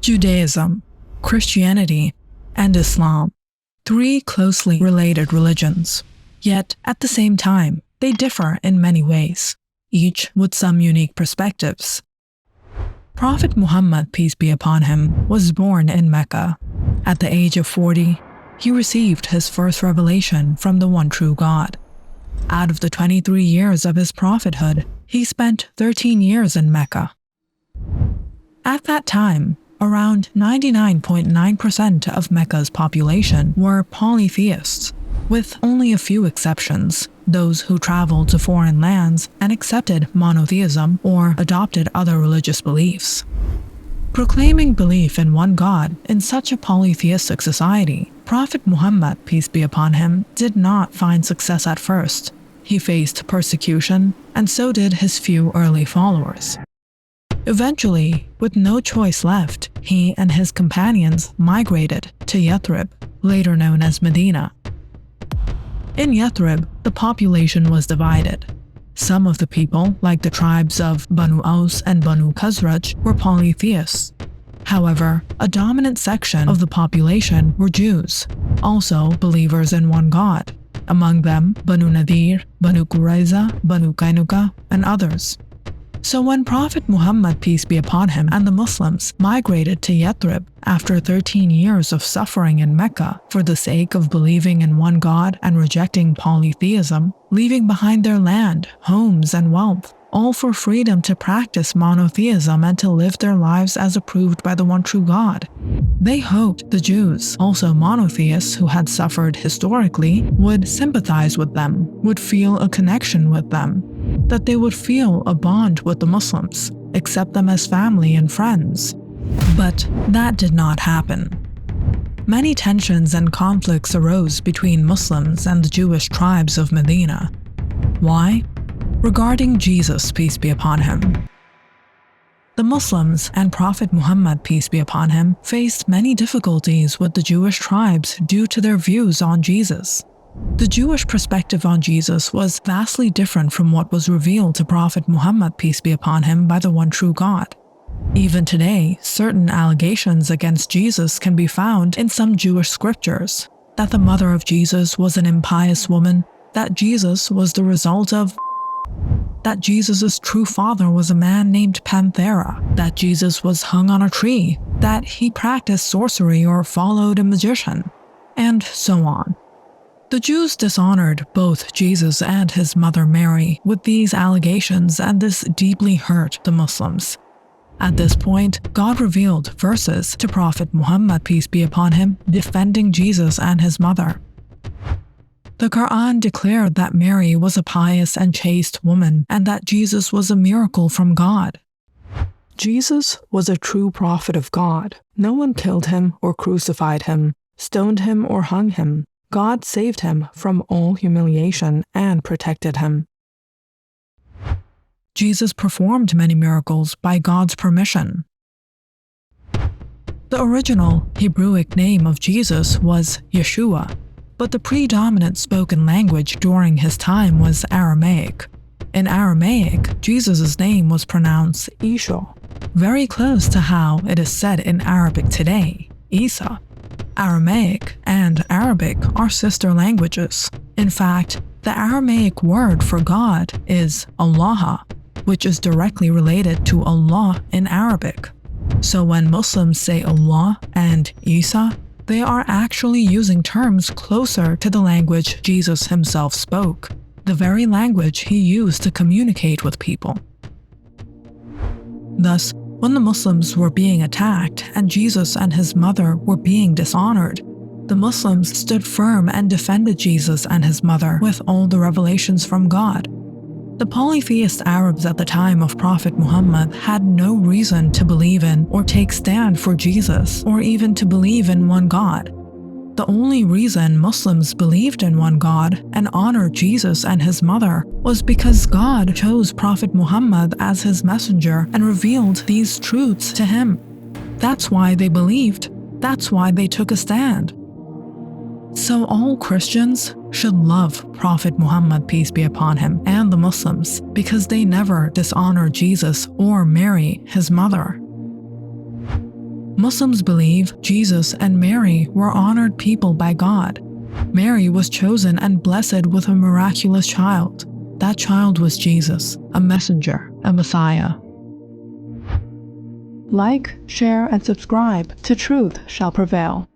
Judaism, Christianity, and Islam, three closely related religions. Yet, at the same time, they differ in many ways, each with some unique perspectives. Prophet Muhammad, peace be upon him, was born in Mecca. At the age of 40, he received his first revelation from the one true God. Out of the 23 years of his prophethood, he spent 13 years in Mecca. At that time, around 99.9% of Mecca's population were polytheists, with only a few exceptions, those who traveled to foreign lands and accepted monotheism or adopted other religious beliefs. Proclaiming belief in one God in such a polytheistic society, Prophet Muhammad, peace be upon him, did not find success at first. He faced persecution, and so did his few early followers. Eventually, with no choice left, he and his companions migrated to Yathrib, later known as Medina. In Yathrib, the population was divided. Some of the people, like the tribes of Banu Aus and Banu Khazraj, were polytheists. However, a dominant section of the population were Jews, also believers in one God. Among them, Banu Nadir, Banu Qurayza, Banu Kainuka, and others. So when Prophet Muhammad, peace be upon him, and the Muslims migrated to Yathrib after 13 years of suffering in Mecca for the sake of believing in one God and rejecting polytheism, leaving behind their land, homes, and wealth, all for freedom to practice monotheism and to live their lives as approved by the one true God. They hoped the Jews, also monotheists who had suffered historically, would sympathize with them, would feel a connection with them, that they would feel a bond with the Muslims, accept them as family and friends. But that did not happen. Many tensions and conflicts arose between Muslims and the Jewish tribes of Medina. Why? Regarding Jesus, peace be upon him. The Muslims and Prophet Muhammad, peace be upon him, faced many difficulties with the Jewish tribes due to their views on Jesus. The Jewish perspective on Jesus was vastly different from what was revealed to Prophet Muhammad, peace be upon him, by the one true God. Even today, certain allegations against Jesus can be found in some Jewish scriptures, that the mother of Jesus was an impious woman, that Jesus was the result of that Jesus' true father was a man named Panthera, that Jesus was hung on a tree, that he practiced sorcery or followed a magician, and so on. The Jews dishonored both Jesus and his mother Mary with these allegations, and this deeply hurt the Muslims. At this point, God revealed verses to Prophet Muhammad, peace be upon him, defending Jesus and his mother. The Qur'an declared that Mary was a pious and chaste woman and that Jesus was a miracle from God. Jesus was a true prophet of God. No one killed him or crucified him, stoned him or hung him. God saved him from all humiliation and protected him. Jesus performed many miracles by God's permission. The original Hebrew name of Jesus was Yeshua, but the predominant spoken language during his time was Aramaic. In Aramaic, Jesus' name was pronounced Isha, very close to how it is said in Arabic today, Isa. Aramaic and Arabic are sister languages. In fact, the Aramaic word for God is Allah, which is directly related to Allah in Arabic. So when Muslims say Allah and Isa, they are actually using terms closer to the language Jesus himself spoke, the very language he used to communicate with people. Thus, when the Muslims were being attacked and Jesus and his mother were being dishonored, the Muslims stood firm and defended Jesus and his mother with all the revelations from God. The polytheist Arabs at the time of Prophet Muhammad had no reason to believe in or take stand for Jesus, or even to believe in one God. The only reason Muslims believed in one God and honored Jesus and his mother was because God chose Prophet Muhammad as his messenger and revealed these truths to him. That's why they believed. That's why they took a stand. So all Christians should love Prophet Muhammad, peace be upon him, and the Muslims, because they never dishonor Jesus or Mary, his mother. Muslims believe Jesus and Mary were honored people by God. Mary was chosen and blessed with a miraculous child. That child was Jesus, a messenger, a Messiah. Like, share, and subscribe to Truth Shall Prevail.